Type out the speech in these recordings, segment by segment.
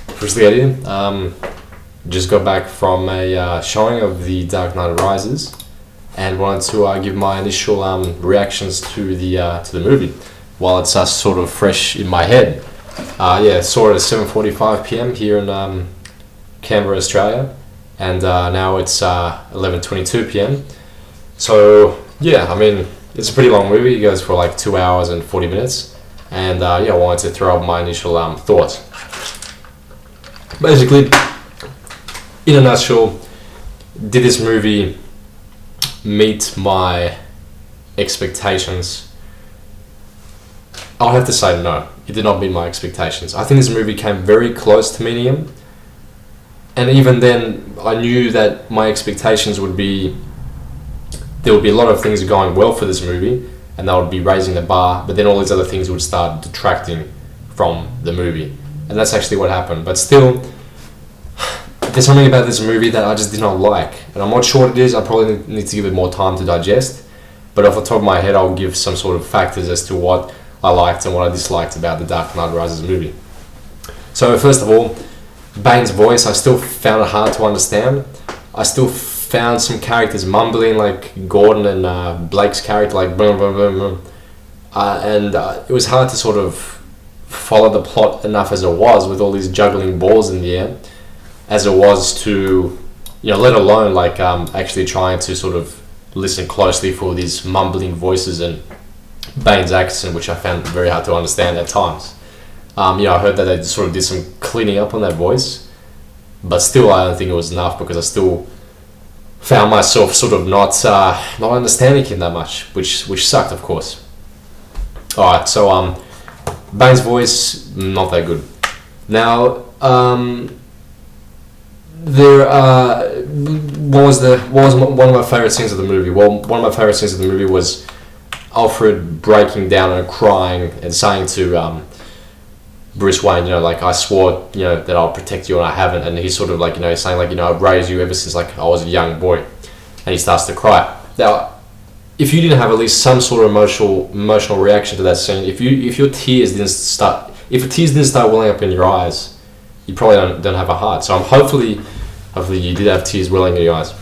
Forristicat. Just got back from a showing of The Dark Knight Rises, and wanted to give my initial reactions to the movie while it's sort of fresh in my head. Saw it at 7:45 p.m. here in Canberra, Australia, and now it's 11:22 p.m. So yeah, I mean, it's a pretty long movie. It goes for like 2 hours and 40 minutes, and I wanted to throw up my initial thoughts. Basically, in a nutshell, did this movie meet my expectations? I'll have to say no, it did not meet my expectations. I think this movie came very close to meeting them, and even then I knew that my expectations would be there would be a lot of things going well for this movie and that would be raising the bar, but then all these other things would start detracting from the movie, and that's actually what happened. But still, there's something about this movie that I just did not like, and I'm not sure what it is. I probably need to give it more time to digest, but off the top of my head I'll give some sort of factors as to what I liked and what I disliked about the Dark Knight Rises movie. So first of all, Bane's voice, I still found it hard to understand. I still found some characters mumbling, like Gordon and Blake's character, like boom, boom, boom, boom. And it was hard to sort of follow the plot enough as it was, with all these juggling balls in the air, as it was to, let alone like actually trying to sort of listen closely for these mumbling voices and Bane's accent, which I found very hard to understand at times. I heard that they sort of did some cleaning up on that voice, but still I don't think it was enough, because I still found myself sort of not understanding him that much, which sucked, of course. Alright, so Bane's voice, not that good. Now, what was one of my favorite scenes of the movie? Well, one of my favorite scenes of the movie was Alfred breaking down and crying and saying to Bruce Wayne, like, I swore, that I'll protect you and I haven't, and he's sort of like, he's saying like, I've raised you ever since like I was a young boy, and he starts to cry. Now, if you didn't have at least some sort of emotional reaction to that scene, if your tears didn't start welling up in your eyes, you probably don't have a heart. So hopefully you did have tears welling in your eyes.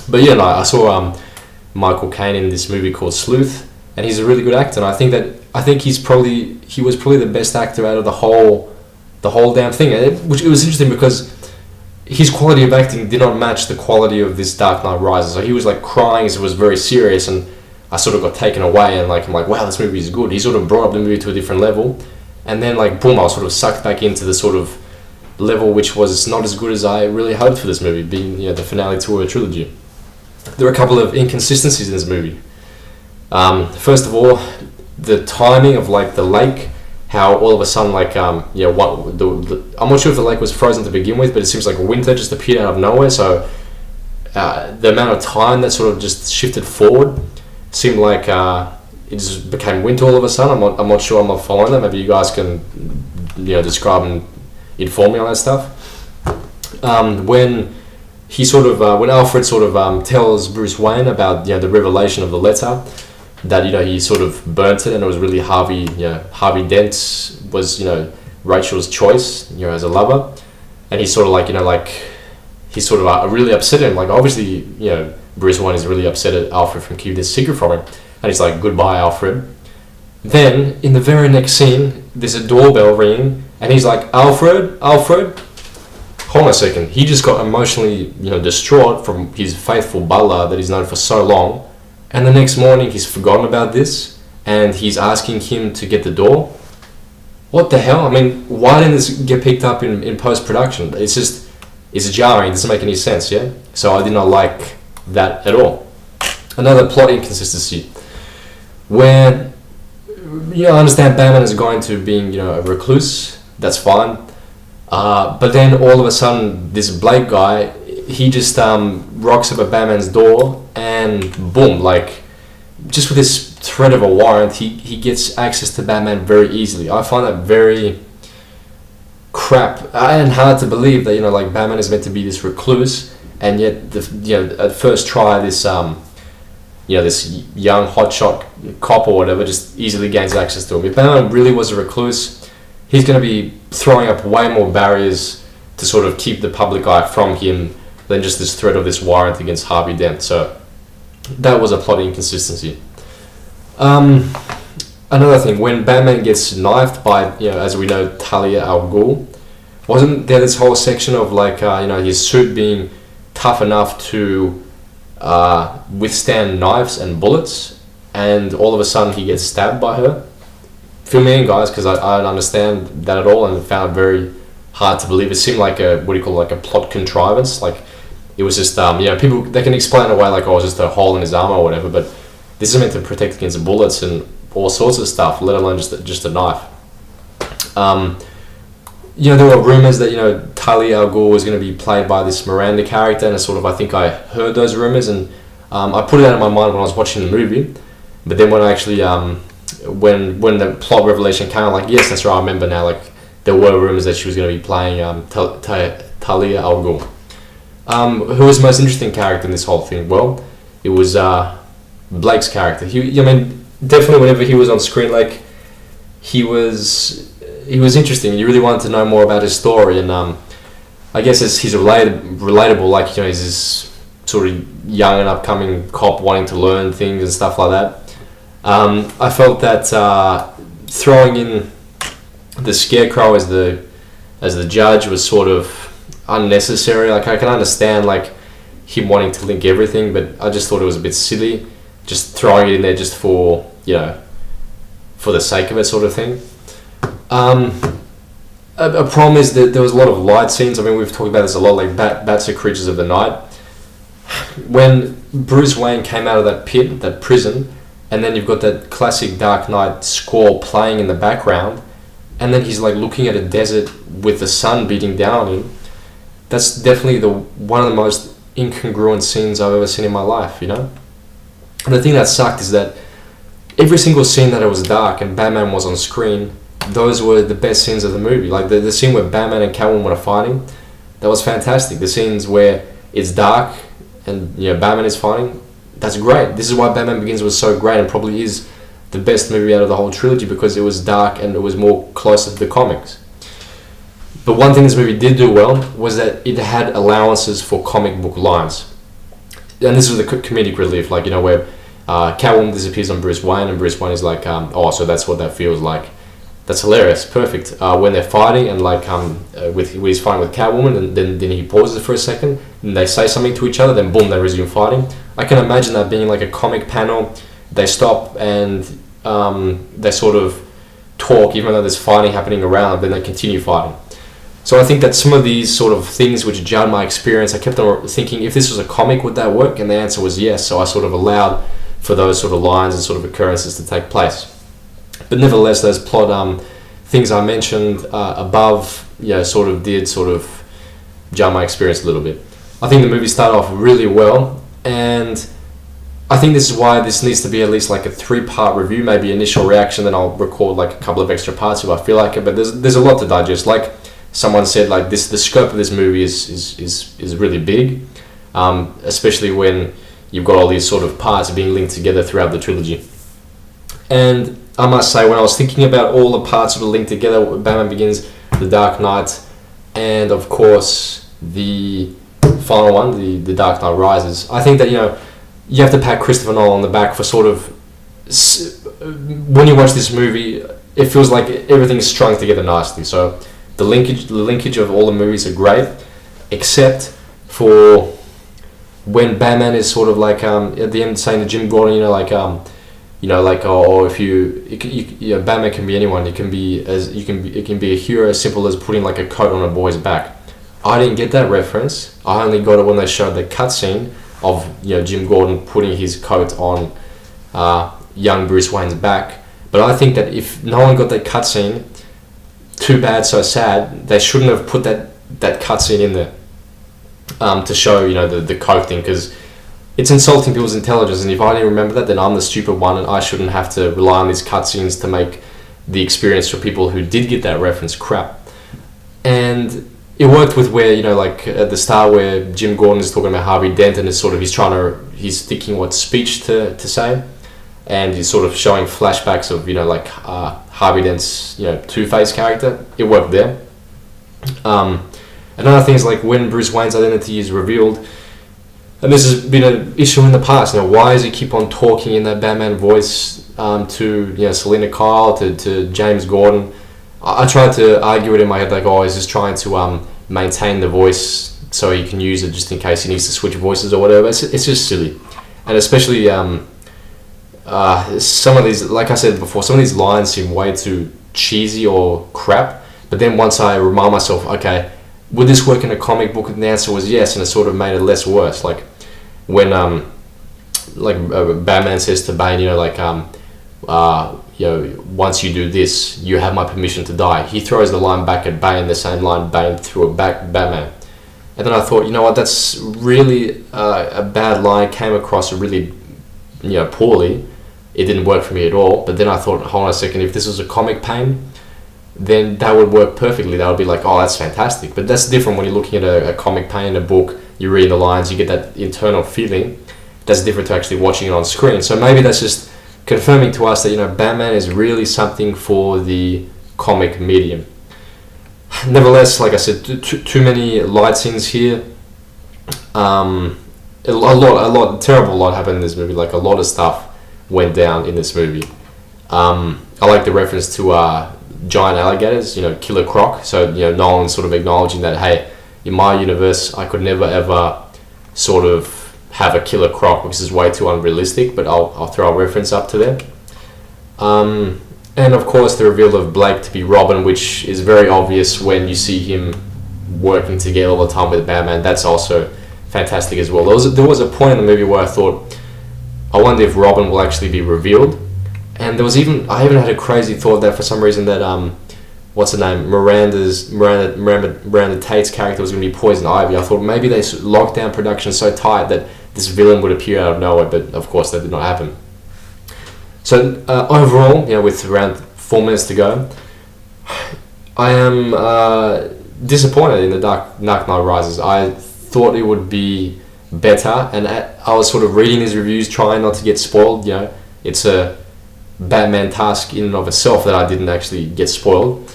But I saw Michael Caine in this movie called Sleuth, and he's a really good actor, and I think he was probably the best actor out of the whole damn thing. And it was interesting because his quality of acting did not match the quality of this Dark Knight Rises. So he was like crying, so it was very serious, and I sort of got taken away, and like I'm like, wow, this movie is good. He sort of brought up the movie to a different level, and then like boom, I was sort of sucked back into the sort of level which was not as good as I really hoped for this movie, being the finale to a trilogy. There are a couple of inconsistencies in this movie. First of all, the timing of like the lake, how all of a sudden like I'm not sure if the lake was frozen to begin with, but it seems like winter just appeared out of nowhere. So the amount of time that sort of just shifted forward seemed like it just became winter all of a sudden. I'm not sure. I'm not following that. Maybe you guys can describe and inform me on that stuff. When Alfred sort of tells Bruce Wayne about the revelation of the letter, that he sort of burnt it, and it was really Harvey Dent was Rachel's choice as a lover, and he's sort of he's sort of really upset him. Like obviously Bruce Wayne is really upset at Alfred from keeping this secret from him, and he's like, goodbye Alfred. Then in the very next scene there's a doorbell ringing, and he's like, Alfred, hold on a second. He just got emotionally distraught from his faithful butler that he's known for so long. And the next morning he's forgotten about this, and he's asking him to get the door. What the hell? I mean, why didn't this get picked up in post-production? It's jarring. It doesn't make any sense, yeah? So I did not like that at all. Another plot inconsistency, where I understand Batman is going to being a recluse. That's fine. But then all of a sudden this Blake guy, he just rocks up at Batman's door, and boom, like just with this threat of a warrant, he gets access to Batman very easily. I find that very crap and hard to believe that like Batman is meant to be this recluse, and yet at first try this this young hotshot cop or whatever just easily gains access to him. If Batman really was a recluse, he's going to be throwing up way more barriers to sort of keep the public eye from him than just this threat of this warrant against Harvey Dent. So that was a plot inconsistency. Another thing, when Batman gets knifed by, as we know, Talia al Ghul, wasn't there this whole section of like, his suit being tough enough to withstand knives and bullets, and all of a sudden he gets stabbed by her? Fill me in, guys, because I don't understand that at all, and found it very hard to believe. It seemed like a plot contrivance. Like, it was just people, they can explain away like, oh, it's just a hole in his armor or whatever, but this is meant to protect against bullets and all sorts of stuff, let alone just a knife. There were rumors that Talia al Ghul was going to be played by this Miranda character, and I think I heard those rumors, and I put it out of my mind when I was watching the movie. But then when I actually when the plot revelation came, I'm like, yes, that's right, I remember now. Like, there were rumors that she was going to be playing Talia al Ghul. Who was the most interesting character in this whole thing? Well, it was Blake's character. Definitely whenever he was on screen, like, he was interesting. You really wanted to know more about his story, and I guess he's relatable. Like, he's this sort of young and upcoming cop wanting to learn things and stuff like that. I felt that throwing in the Scarecrow as the judge was sort of unnecessary. Like, I can understand like him wanting to link everything, but I just thought it was a bit silly, just throwing it in there just for for the sake of it, sort of thing. A problem is that there was a lot of light scenes. I mean, we've talked about this a lot. Like, bats are creatures of the night. When Bruce Wayne came out of that pit, that prison, and then you've got that classic Dark Knight score playing in the background, and then he's like looking at a desert with the sun beating down on him. That's definitely one of the most incongruent scenes I've ever seen in my life, And the thing that sucked is that every single scene that it was dark and Batman was on screen, those were the best scenes of the movie. Like the scene where Batman and Catwoman are fighting, that was fantastic. The scenes where it's dark and Batman is fighting, that's great. This is why Batman Begins was so great, and probably is the best movie out of the whole trilogy, because it was dark and it was more closer to the comics. But one thing this movie did do well was that it had allowances for comic book lines. And this was the comedic relief, like, where Catwoman disappears on Bruce Wayne, and Bruce Wayne is like, oh, so that's what that feels like. That's hilarious, perfect. When they're fighting, and like when he's fighting with Catwoman, and then he pauses for a second, and they say something to each other, then boom, they resume fighting. I can imagine that being like a comic panel. They stop and they sort of talk, even though there's fighting happening around, then they continue fighting. So I think that some of these sort of things which jarred my experience, I kept on thinking, if this was a comic, would that work? And the answer was yes. So I sort of allowed for those sort of lines and sort of occurrences to take place. But nevertheless, those plot things I mentioned above, sort of jar my experience a little bit. I think the movie started off really well, and I think this is why this needs to be at least like a 3-part review, maybe initial reaction, then I'll record like a couple of extra parts if I feel like it. But there's a lot to digest. Like someone said, like the scope of this movie is really big, especially when you've got all these sort of parts being linked together throughout the trilogy. And I must say, when I was thinking about all the parts of the link together, Batman Begins, The Dark Knight, and of course the final one, the Dark Knight Rises, I think that you have to pat Christopher Nolan on the back for sort of, when you watch this movie, it feels like everything's strung together nicely. So the linkage of all the movies are great, except for when Batman is sort of like at the end saying to Jim Gordon, Batman can be anyone. It can be a hero as simple as putting like a coat on a boy's back. I didn't get that reference. I only got it when they showed the cutscene of Jim Gordon putting his coat on young Bruce Wayne's back. But I think that if no one got that cutscene, too bad, so sad. They shouldn't have put that cutscene in there to show the coat thing, because it's insulting people's intelligence. And if I didn't remember that, then I'm the stupid one, and I shouldn't have to rely on these cutscenes to make the experience for people who did get that reference crap. And it worked with where at the start where Jim Gordon is talking about Harvey Dent, and he's thinking what speech to say, and he's sort of showing flashbacks of Harvey Dent's Two-Face character. It worked there. Another thing is like when Bruce Wayne's identity is revealed, and this has been an issue in the past. Why does he keep on talking in that Batman voice to Selina Kyle, to James Gordon? I tried to argue it in my head like, oh, he's just trying to maintain the voice so he can use it just in case he needs to switch voices or whatever. It's just silly, and especially some of these, like I said before, some of these lines seem way too cheesy or crap. But then once I remind myself, okay, would this work in a comic book? And the answer was yes, and it sort of made it less worse. Like when Batman says to Bane, once you do this, you have my permission to die. He throws the line back at Bane, the same line Bane threw it back at Batman. And then I thought, you know what, that's really a bad line, came across really poorly. It didn't work for me at all. But then I thought, hold on a second, if this was a comic pane, then that would work perfectly. That would be like, oh, that's fantastic. But that's different when you're looking at a comic pane, a book, you read the lines, you get that internal feeling. That's different to actually watching it on screen. So maybe that's just confirming to us that Batman is really something for the comic medium. Nevertheless, like I said, too many light scenes here. A terrible lot happened in this movie. Like a lot of stuff went down in this movie. I like the reference to giant alligators, Killer Croc. So Nolan sort of acknowledging that, hey, in my universe, I could never ever sort of have a killer croc, which is way too unrealistic. But I'll throw a reference up to there. And of course, the reveal of Blake to be Robin, which is very obvious when you see him working together all the time with Batman. That's also fantastic as well. There was a point in the movie where I thought, I wonder if Robin will actually be revealed. And I even had a crazy thought that for some reason that what's her name, Miranda Tate's character was going to be Poison Ivy. I thought maybe they locked down production so tight that this villain would appear out of nowhere, but of course that did not happen. So overall, with around 4 minutes to go, I am disappointed in the Dark Knight Rises. I thought it would be better, and I was sort of reading these reviews, trying not to get spoiled. It's a Batman task in and of itself that I didn't actually get spoiled.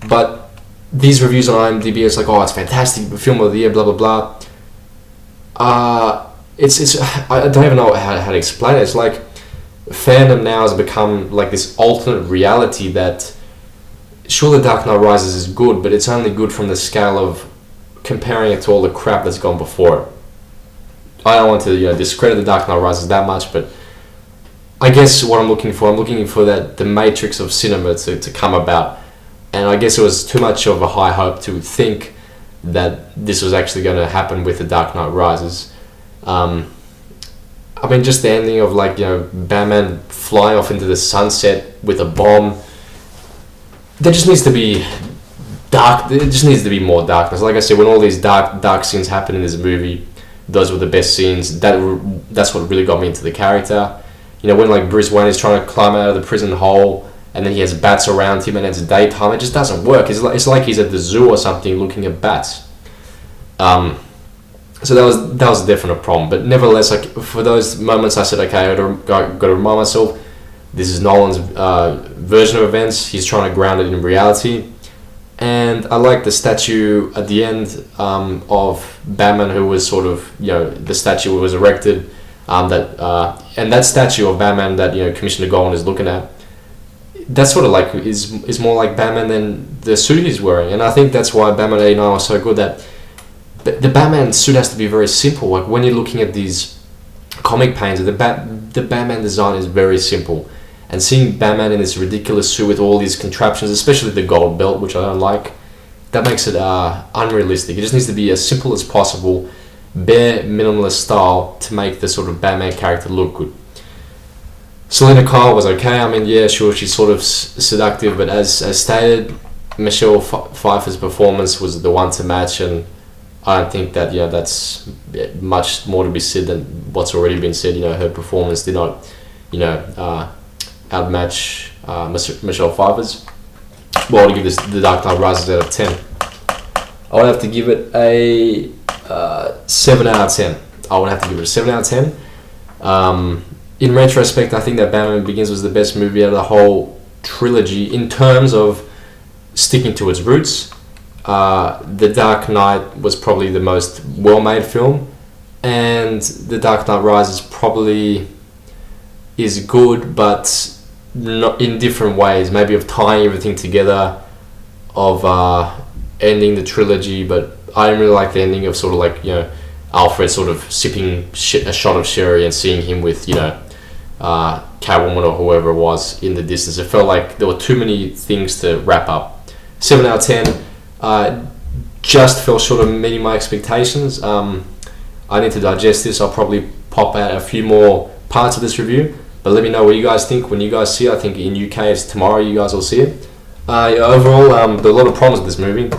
But these reviews on IMDb, it's like, oh, it's fantastic, film of the year, blah blah blah. It's I don't even know how to explain it. It's like fandom now has become like this alternate reality that sure, the Dark Knight Rises is good, but it's only good from the scale of comparing it to all the crap that's gone before it. I don't want to discredit the Dark Knight Rises that much, but I guess what I'm looking for that the matrix of cinema to come about, and I guess it was too much of a high hope to think that this was actually going to happen with the Dark Knight Rises. Just the ending of Batman flying off into the sunset with a bomb. There just needs to be dark. It just needs to be more darkness. Like I said, when all these dark scenes happen in this movie, those were the best scenes. That's what really got me into the character. When Bruce Wayne is trying to climb out of the prison hole, and then he has bats around him, and it's daytime, it just doesn't work. It's like he's at the zoo or something looking at bats. So that was definitely a problem. But nevertheless, for those moments, I said, okay, I got to remind myself, this is Nolan's version of events. He's trying to ground it in reality. And I like the statue at the end of Batman, who was sort of, the statue was erected. And that statue of Batman that Commissioner Gordon is looking at, that's sort of is more like Batman than the suit he's wearing. And I think that's why Batman '89 was so good. That the Batman suit has to be very simple. Like when you're looking at these comic pages, the Batman design is very simple. And seeing Batman in this ridiculous suit with all these contraptions, especially the gold belt, which I don't like, that makes it unrealistic. It just needs to be as simple as possible, bare minimalist style to make the sort of Batman character look good. Selina Kyle was okay. Yeah, sure, she's sort of seductive, but as stated, Michelle Pfeiffer's performance was the one to match, and I don't think that that's much more to be said than what's already been said. Her performance did not outmatch Michelle Pfeiffer's. Well, to give this the Dark Knight Rises out of 10, I would have to give it a 7 out of 10. I would have to give it a 7 out of 10. In retrospect, I think that Batman Begins was the best movie out of the whole trilogy in terms of sticking to its roots. The Dark Knight was probably the most well-made film, and The Dark Knight Rises probably is good, but not in different ways. Maybe of tying everything together, of ending the trilogy. But I didn't really like the ending of sort of like, you know, Alfred sort of sipping a shot of sherry and seeing him with, you know, Catwoman or whoever it was in the distance. It felt like there were too many things to wrap up. 7 out of 10. Just fell short of meeting my expectations. I need to digest this. I'll probably pop out a few more parts of this review, but let me know what you guys think when you guys see it. I think in UK it's tomorrow you guys will see it. Overall, there are a lot of problems with this movie,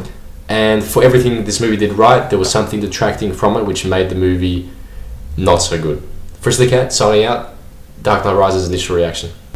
and for everything this movie did right, there was something detracting from it which made the movie not so good. Forristicat signing out. Dark Knight Rises initial reaction.